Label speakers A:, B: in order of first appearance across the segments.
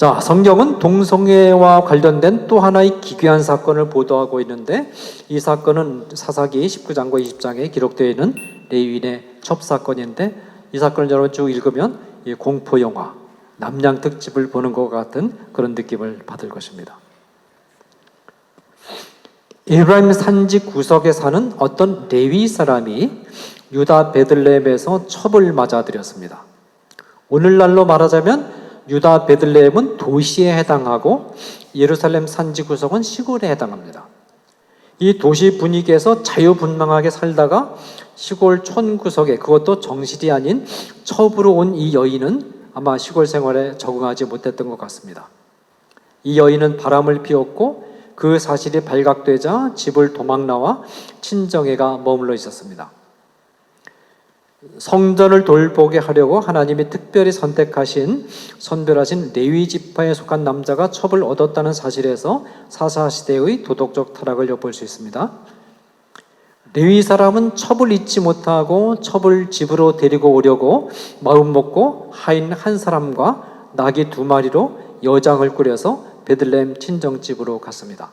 A: 자, 성경은 동성애와 관련된 또 하나의 기괴한 사건을 보도하고 있는데, 이 사건은 사사기 19장과 20장에 기록되어 있는 레위인의 첩사건인데, 이 사건을 여러분 쭉 읽으면 공포영화, 남양 특집을 보는 것 같은 그런 느낌을 받을 것입니다. 에브라임 산지 구석에 사는 어떤 레위 사람이 유다 베들레헴에서 첩을 맞아들였습니다. 오늘날로 말하자면 유다 베들레헴은 도시에 해당하고 예루살렘 산지 구석은 시골에 해당합니다. 이 도시 분위기에서 자유분방하게 살다가 시골 촌 구석에, 그것도 정실이 아닌 첩으로 온 이 여인은 아마 시골 생활에 적응하지 못했던 것 같습니다. 이 여인은 바람을 피웠고 그 사실이 발각되자 집을 도망나와 친정에가 머물러 있었습니다. 성전을 돌보게 하려고 하나님이 특별히 선별하신 레위 지파에 속한 남자가 첩을 얻었다는 사실에서 사사시대의 도덕적 타락을 엿볼 수 있습니다. 레위 사람은 첩을 잊지 못하고 첩을 집으로 데리고 오려고 마음 먹고 하인 한 사람과 나귀 2마리로 여장을 꾸려서 베들레헴 친정집으로 갔습니다.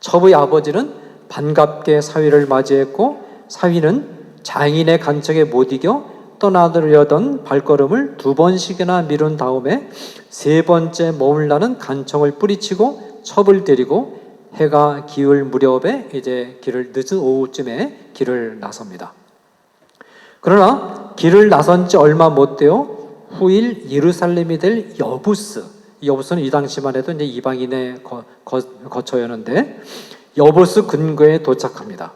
A: 첩의 아버지는 반갑게 사위를 맞이했고, 사위는 장인의 간척에 못 이겨 떠나려던 발걸음을 2번씩이나 미룬 다음에 3번째 머물라는 간청을 뿌리치고 첩을 데리고 해가 기울 무렵에 이제 늦은 오후쯤에 길을 나섭니다. 그러나 길을 나선 지 얼마 못 되어 후일 예루살렘이 될 여부스, 이 여부스는 이 당시만 해도 이제 이방인의 거처였는데, 여부스 근거에 도착합니다.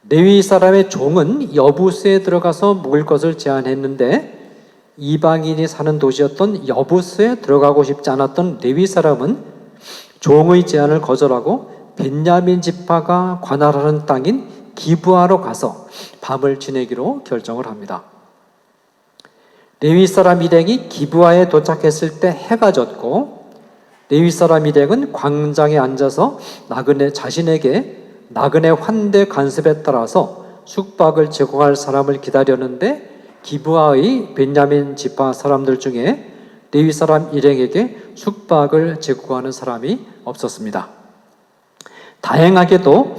A: 레위 사람의 종은 여부스에 들어가서 묵을 것을 제안했는데, 이방인이 사는 도시였던 여부스에 들어가고 싶지 않았던 레위 사람은 종의 제안을 거절하고 벤야민 지파가 관할하는 땅인 기브아로 가서 밤을 지내기로 결정을 합니다. 레위 사람 일행이 기브아에 도착했을 때 해가 졌고, 레위 사람 일행은 광장에 앉아서 자신에게 나그네 환대 관습에 따라서 숙박을 제공할 사람을 기다렸는데, 기브아의 벤야민 지파 사람들 중에 레위 사람 일행에게 숙박을 제공하는 사람이 없었습니다. 다행하게도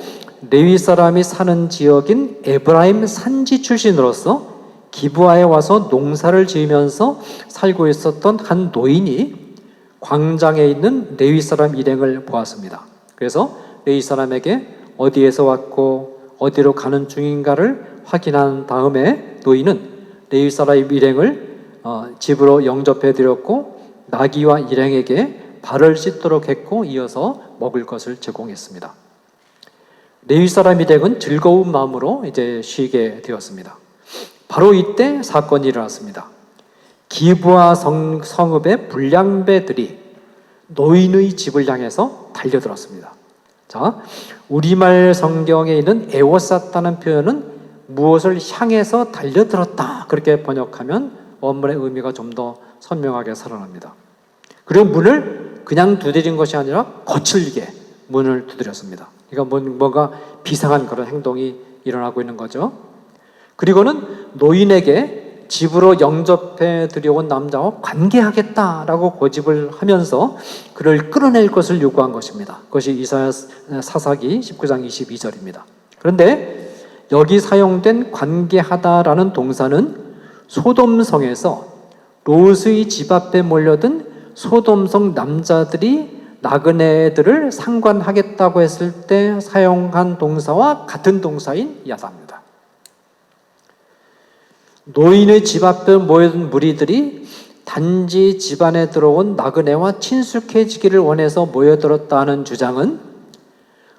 A: 레위 사람이 사는 지역인 에브라임 산지 출신으로서 기브아에 와서 농사를 지으면서 살고 있었던 한 노인이 광장에 있는 레위 사람 일행을 보았습니다. 그래서 레위 사람에게 어디에서 왔고 어디로 가는 중인가를 확인한 다음에 노인은 레위 사람 일행을 집으로 영접해 드렸고, 나귀와 일행에게 발을 씻도록 했고, 이어서 먹을 것을 제공했습니다. 레위 사람 일행은 즐거운 마음으로 이제 쉬게 되었습니다. 바로 이때 사건이 일어났습니다. 기브아 성읍의 불량배들이 노인의 집을 향해서 달려들었습니다. 자, 우리말 성경에 있는 에워쌌다는 표현은 무엇을 향해서 달려들었다, 그렇게 번역하면 원문의 의미가 좀 더 선명하게 살아납니다. 그리고 문을 그냥 두드린 것이 아니라 거칠게 문을 두드렸습니다. 그러니까 뭔가 비상한 그런 행동이 일어나고 있는 거죠. 그리고는 노인에게 집으로 영접해 들여온 남자와 관계하겠다라고 고집을 하면서 그를 끌어낼 것을 요구한 것입니다. 그것이 이사야 사사기 19장 22절입니다. 그런데 여기 사용된 관계하다라는 동사는 소돔성에서 롯의 집 앞에 몰려든 소돔성 남자들이 나그네들을 상관하겠다고 했을 때 사용한 동사와 같은 동사인 야다입니다. 노인의 집 앞에 모여든 무리들이 단지 집안에 들어온 나그네와 친숙해지기를 원해서 모여들었다는 주장은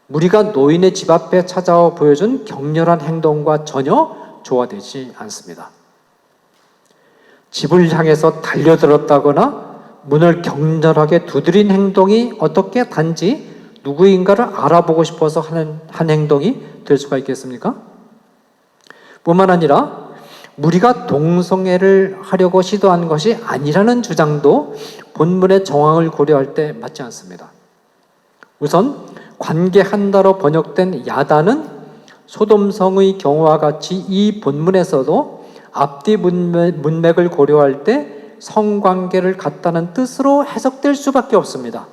A: 무리가 노인의 집 앞에 찾아와 보여준 격렬한 행동과 전혀 조화되지 않습니다. 집을 향해서 달려들었다거나 문을 격렬하게 두드린 행동이 어떻게 단지 누구인가를 알아보고 싶어서 하는 한 행동이 될 수가 있겠습니까? 뿐만 아니라 무리가 동성애를 하려고 시도한 것이 아니라는 주장도 본문의 정황을 고려할 때 맞지 않습니다. 우선 관계한다로 번역된 야다는 소돔성의 경우와 같이 이 본문에서도 앞뒤 문맥을 고려할 때 성관계를 갖다는 뜻으로 해석될 수밖에 없습니다.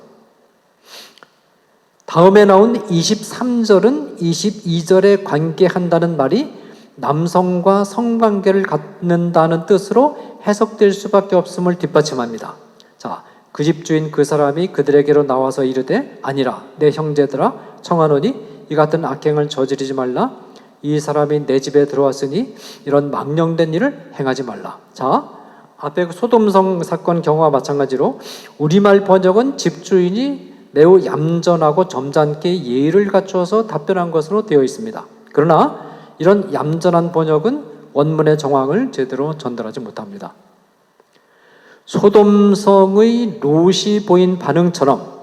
A: 다음에 나온 23절은 22절에 관계한다는 말이 남성과 성관계를 갖는다는 뜻으로 해석될 수밖에 없음을 뒷받침합니다. 자, 그 집주인 그 사람이 그들에게로 나와서 이르되 아니라 내 형제들아 청하노니 이 같은 악행을 저지르지 말라. 이 사람이 내 집에 들어왔으니 이런 망령된 일을 행하지 말라. 자, 앞에 소돔성 사건 경우와 마찬가지로 우리말 번역은 집주인이 매우 얌전하고 점잖게 예의를 갖추어서 답변한 것으로 되어 있습니다. 그러나 이런 얌전한 번역은 원문의 정황을 제대로 전달하지 못합니다. 소돔성의 롯이 보인 반응처럼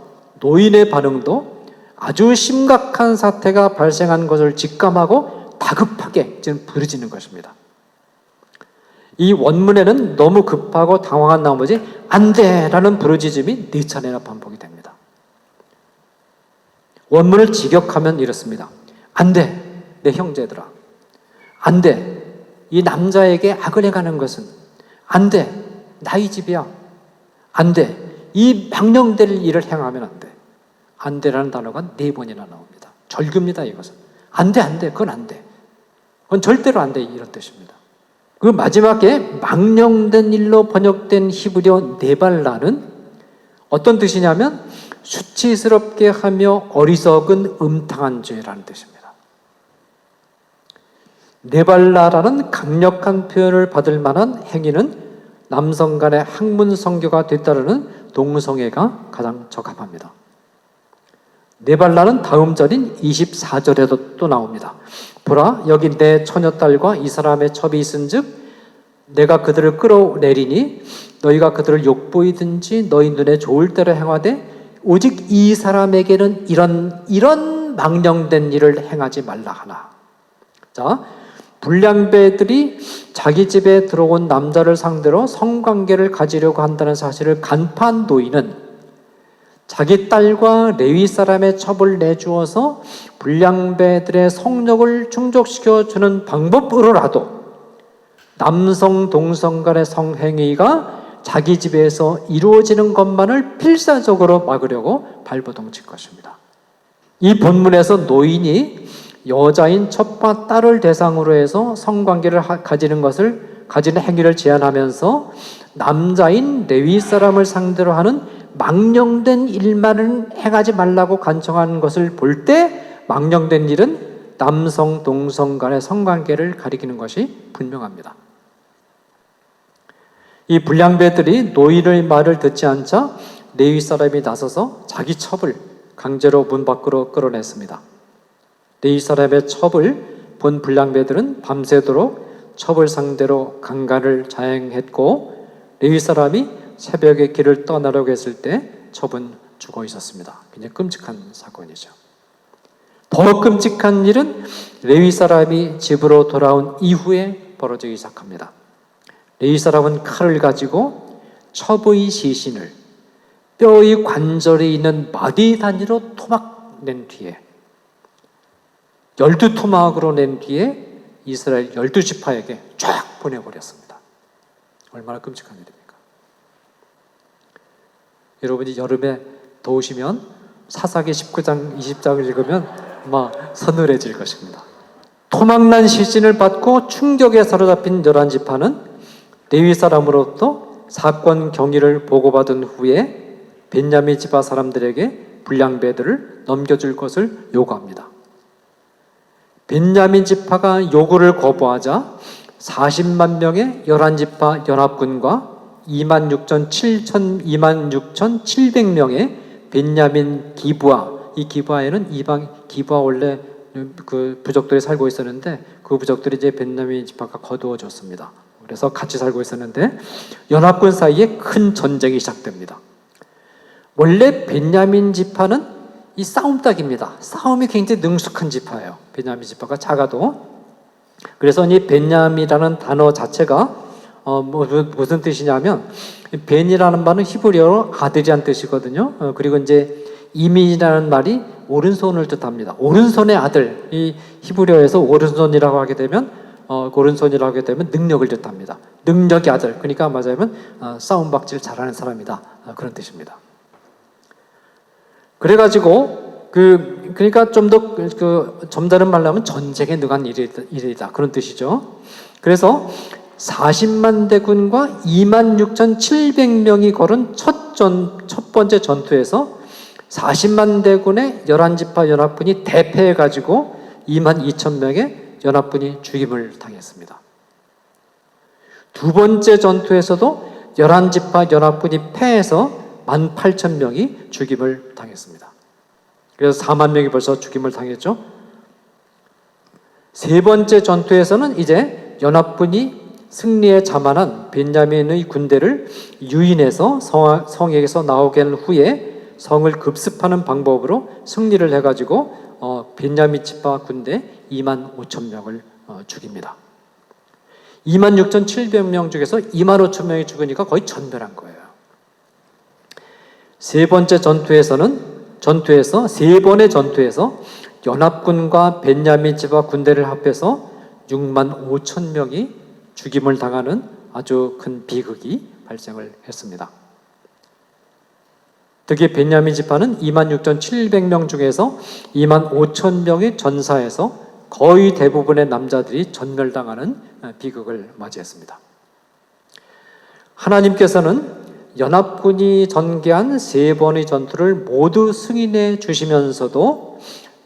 A: 노인의 반응도 아주 심각한 사태가 발생한 것을 직감하고 다급하게 지금 부르짖는 것입니다. 이 원문에는 너무 급하고 당황한 나머지 안 돼라는 부르짖음이 4차례나 반복이 됩니다. 원문을 직역하면 이렇습니다. 안 돼, 내 형제들아. 안 돼, 이 남자에게 악을 행하는 것은 안 돼, 나의 집이야. 안 돼, 이 망령될 일을 행하면 안 돼. 안 돼라는 단어가 4번이나 나옵니다. 절규입니다, 이것은. 안 돼, 안 돼, 그건 안 돼. 그건 절대로 안 돼, 이런 뜻입니다. 그 마지막에 망령된 일로 번역된 히브리어 네발라는 어떤 뜻이냐면 수치스럽게 하며 어리석은 음탕한 죄라는 뜻입니다. 네발라라는 강력한 표현을 받을 만한 행위는 남성 간의 학문 성교가 됐다는 동성애가 가장 적합합니다. 네발라는 다음 절인 24절에도 또 나옵니다. 보라, 여기 내 처녀딸과 이 사람의 첩이 있은즉 내가 그들을 끌어내리니 너희가 그들을 욕보이든지 너희 눈에 좋을 대로 행하되 오직 이 사람에게는 이런 망령된 일을 행하지 말라 하나. 자, 불량배들이 자기 집에 들어온 남자를 상대로 성관계를 가지려고 한다는 사실을 간파한 노인은 자기 딸과 레위 사람의 첩을 내주어서 불량배들의 성욕을 충족시켜주는 방법으로라도 남성 동성 간의 성행위가 자기 집에서 이루어지는 것만을 필사적으로 막으려고 발버둥 칠 것입니다. 이 본문에서 노인이 여자인 첩과 딸을 대상으로 해서 성관계를 가지는 행위를 제한하면서 남자인 레위 사람을 상대로 하는 망령된 일만은 행하지 말라고 간청하는 것을 볼 때 망령된 일은 남성 동성 간의 성관계를 가리키는 것이 분명합니다. 이 불량배들이 노인의 말을 듣지 않자 레위 사람이 나서서 자기 첩을 강제로 문 밖으로 끌어냈습니다. 레위 사람의 첩을 본 불량배들은 밤새도록 첩을 상대로 강간을 자행했고 레위 사람이 새벽에 길을 떠나려고 했을 때 첩은 죽어 있었습니다. 굉장히 끔찍한 사건이죠. 더 끔찍한 일은 레위 사람이 집으로 돌아온 이후에 벌어지기 시작합니다. 레위 사람은 칼을 가지고 첩의 시신을 뼈의 관절에 있는 마디 단위로 토막 낸 뒤에 12토막으로 낸 뒤에 이스라엘 12지파에게 쫙 보내버렸습니다. 얼마나 끔찍한 일입니까? 여러분이 여름에 더우시면 사사기 19장, 20장을 읽으면 아마 서늘해질 것입니다. 토막난 시신을 받고 충격에 사로잡힌 11지파는 레위 사람으로부터 사건 경위를 보고받은 후에 벤야민 지파 사람들에게 불량배들을 넘겨줄 것을 요구합니다. 벤야민 지파가 요구를 거부하자 40만 명의 11지파 연합군과 26,700명의 벤야민 기브아, 이 기브아에는 기브아 원래 그 부족들이 살고 있었는데 그 부족들이 이제 벤야민 지파가 거두어졌습니다. 그래서 같이 살고 있었는데 연합군 사이에 큰 전쟁이 시작됩니다. 원래 벤야민 지파는 이 싸움닭입니다. 싸움이 굉장히 능숙한 지파예요. 벤야민 지파가 작아도. 그래서 이 벤야민이라는 단어 자체가 무슨 뜻이냐면 벤이라는 말은 히브리어로 아들이란 뜻이거든요. 그리고 이제 이민이라는 말이 오른손을 뜻합니다. 오른손의 아들, 이 히브리어에서 오른손이라고 하게 되면 오른손이라고 하게 되면 능력을 뜻합니다. 능력의 아들, 그러니까 맞아면 싸움박질 잘하는 사람이다, 그런 뜻입니다. 그래가지고 그러니까 좀 더 점다른 말로 하면 전쟁에 능한 일이다, 그런 뜻이죠. 그래서 40만 대군과 26,700명이 걸은 첫 번째 전투에서 40만 대군의 11지파 연합군이 대패해가지고 22,000명의 연합군이 죽임을 당했습니다. 두 번째 전투에서도 11지파 연합군이 패해서 18,000명이 죽임을 당했습니다. 그래서 4만 명이 벌써 죽임을 당했죠. 세 번째 전투에서는 이제 연합군이 승리에 자만한 벤야민의 군대를 유인해서 성에서 나오게 한 후에 성을 급습하는 방법으로 승리를 해가지고 벤야민 지파 군대 25,000명을 죽입니다. 26,700명 중에서 25,000명이 죽으니까 거의 전멸한 거예요. 세 번째 세 번의 전투에서 연합군과 벤야민 지파 군대를 합해서 65,000명이 죽임을 당하는 아주 큰 비극이 발생을 했습니다. 특히 벤야민 지파는 26,700명 중에서 25,000명의 전사에서 거의 대부분의 남자들이 전멸당하는 비극을 맞이했습니다. 하나님께서는 연합군이 전개한 세 번의 전투를 모두 승인해 주시면서도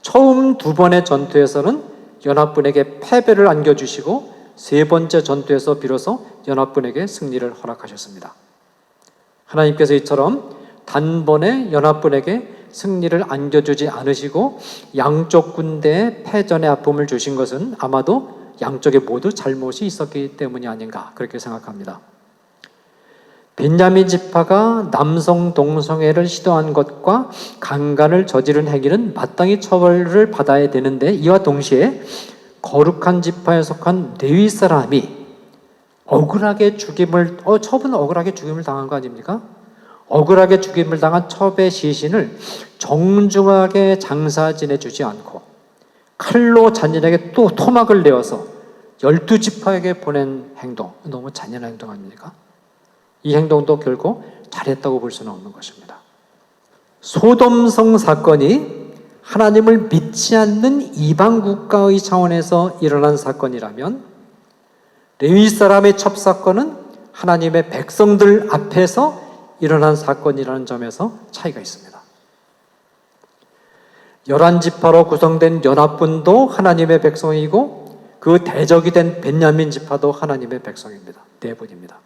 A: 처음 두 번의 전투에서는 연합군에게 패배를 안겨주시고 세 번째 전투에서 비로소 연합군에게 승리를 허락하셨습니다. 하나님께서 이처럼 단번에 연합군에게 승리를 안겨주지 않으시고 양쪽 군대에 패전의 아픔을 주신 것은 아마도 양쪽에 모두 잘못이 있었기 때문이 아닌가, 그렇게 생각합니다. 벤야민 지파가 남성 동성애를 시도한 것과 강간을 저지른 행위는 마땅히 처벌을 받아야 되는데, 이와 동시에 거룩한 지파에 속한 레위 사람이 억울하게 첩은 억울하게 죽임을 당한 거 아닙니까? 억울하게 죽임을 당한 첩의 시신을 정중하게 장사 지내주지 않고 칼로 잔인하게 또 토막을 내어서 12지파에게 보낸 행동, 너무 잔인한 행동 아닙니까? 이 행동도 결코 잘했다고 볼 수는 없는 것입니다. 소돔성 사건이 하나님을 믿지 않는 이방 국가의 차원에서 일어난 사건이라면, 레위 사람의 첩사건은 하나님의 백성들 앞에서 일어난 사건이라는 점에서 차이가 있습니다. 11지파로 구성된 연합군도 하나님의 백성이고 그 대적이 된 벤야민 지파도 하나님의 백성입니다. 대부입니다.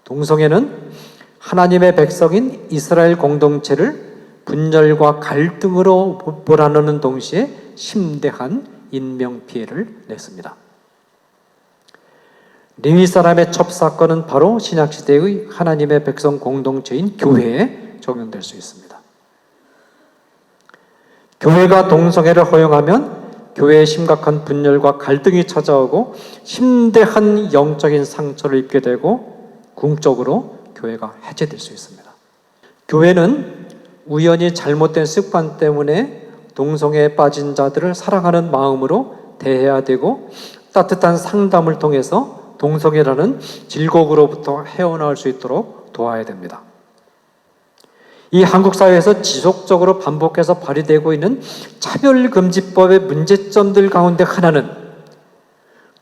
A: 동성애는 하나님의 백성인 이스라엘 공동체를 분열과 갈등으로 몰아넣는 동시에 심대한 인명피해를 냈습니다. 레위 사람의 첩사건은 바로 신약시대의 하나님의 백성 공동체인 교회에 적용될 수 있습니다. 교회가 동성애를 허용하면 교회에 심각한 분열과 갈등이 찾아오고 심대한 영적인 상처를 입게 되고 궁적으로 교회가 해체될 수 있습니다. 교회는 우연히 잘못된 습관 때문에 동성애에 빠진 자들을 사랑하는 마음으로 대해야 되고, 따뜻한 상담을 통해서 동성애라는 질곡으로부터 헤어나올 수 있도록 도와야 됩니다. 이 한국 사회에서 지속적으로 반복해서 발휘되고 있는 차별금지법의 문제점들 가운데 하나는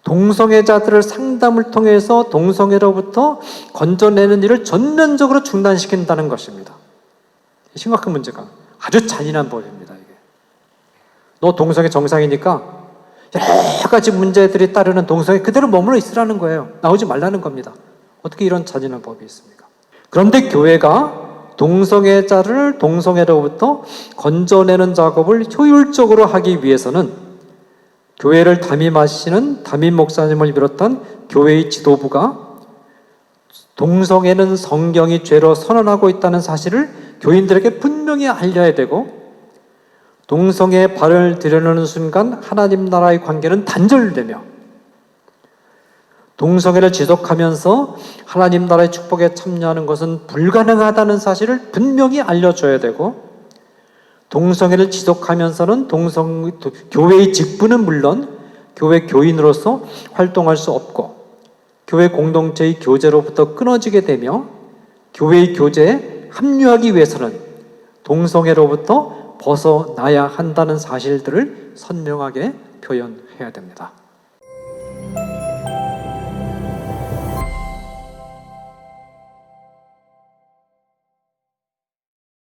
A: 동성애자들을 상담을 통해서 동성애로부터 건져내는 일을 전면적으로 중단시킨다는 것입니다. 심각한 문제가, 아주 잔인한 법입니다. 이게. 너 동성애 정상이니까 여러 가지 문제들이 따르는 동성애 그대로 머물러 있으라는 거예요. 나오지 말라는 겁니다. 어떻게 이런 잔인한 법이 있습니까? 그런데 교회가 동성애자를 동성애로부터 건져내는 작업을 효율적으로 하기 위해서는 교회를 담임하시는 담임 목사님을 비롯한 교회의 지도부가 동성애는 성경이 죄로 선언하고 있다는 사실을 교인들에게 분명히 알려야 되고, 동성애에 발을 들여놓는 순간 하나님 나라의 관계는 단절되며, 동성애를 지속하면서 하나님 나라의 축복에 참여하는 것은 불가능하다는 사실을 분명히 알려줘야 되고, 동성애를 지속하면서는 교회의 직분은 물론 교회 교인으로서 활동할 수 없고 교회 공동체의 교제로부터 끊어지게 되며 교회의 교제에 합류하기 위해서는 동성애로부터 벗어나야 한다는 사실들을 선명하게 표현해야 됩니다.